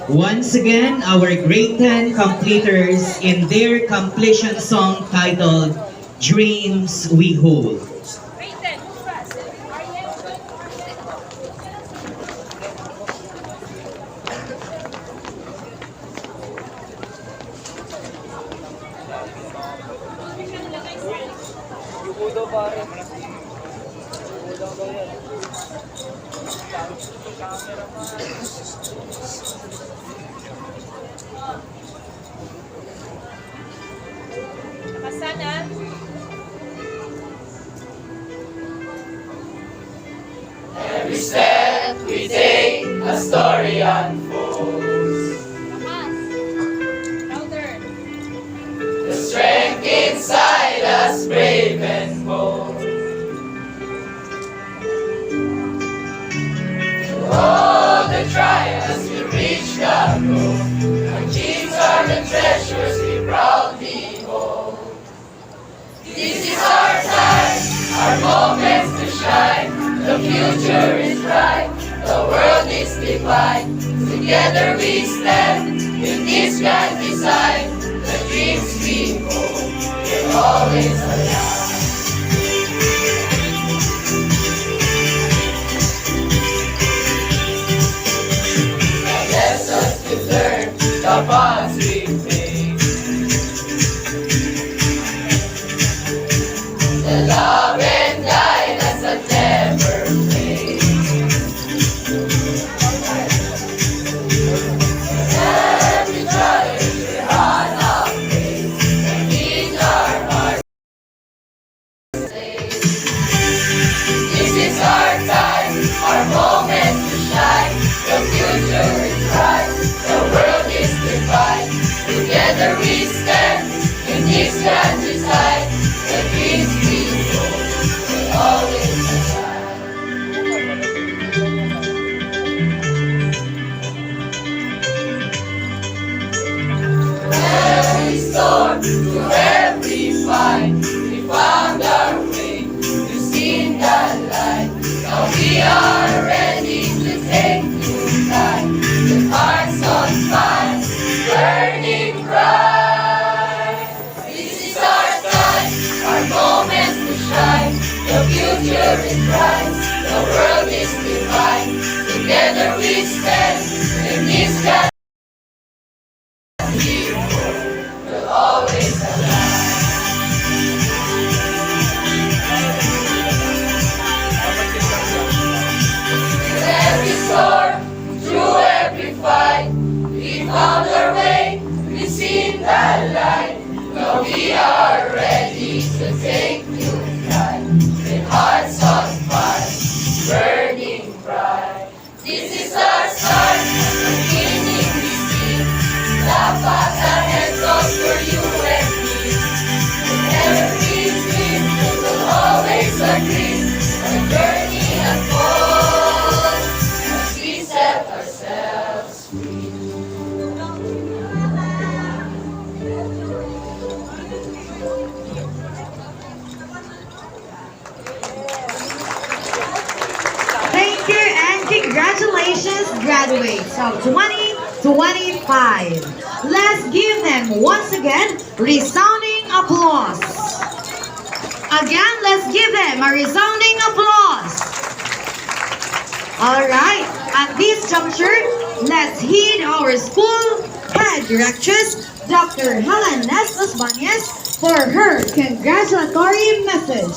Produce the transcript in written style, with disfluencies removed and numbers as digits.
Once again, our grade 10 completers in their completion song titled Dreams We Hold. Sana. Every step we take, a story unfolds. Louder. The strength inside us, brave and bold. Through all the trials, we reach the goal. Our dreams are the treasures we proudly hold. This is our time, our moments to shine. The future is bright, the world is divine. Together we stand in this grand design. The dreams we hold will always alive. The lessons we learn, the bonds we make, the love and guidance that never fades. Every challenge we run our race, and in our hearts stay. This is our time, our moment to shine. The future is bright, the world is divine. Together we stand in this grand design. The dreams we hold will always shine. Every storm, to every fight, we found our way to see the light. Now we are ready to take new flight, with hearts on fire, burning bright. This is our time, our moment to shine. The future is bright, the world is divine. Together we stand in this grand will always alive. Through every storm, through every fight, we found our way, we seen the light. Now we are ready to take new flight, with hearts on fire, burning bright. This is our start, beginning we see. The path ahead goes for you and me. With every dream, we will always agree. Our journey unfolds as we set ourselves free. Thank you and congratulations, graduates of 2025. Let's give them once again resounding applause. Again, let's give them a resounding applause. All right, at this juncture, let's heed our school head directress, Dr. Helen S. Osbanias, for her congratulatory message.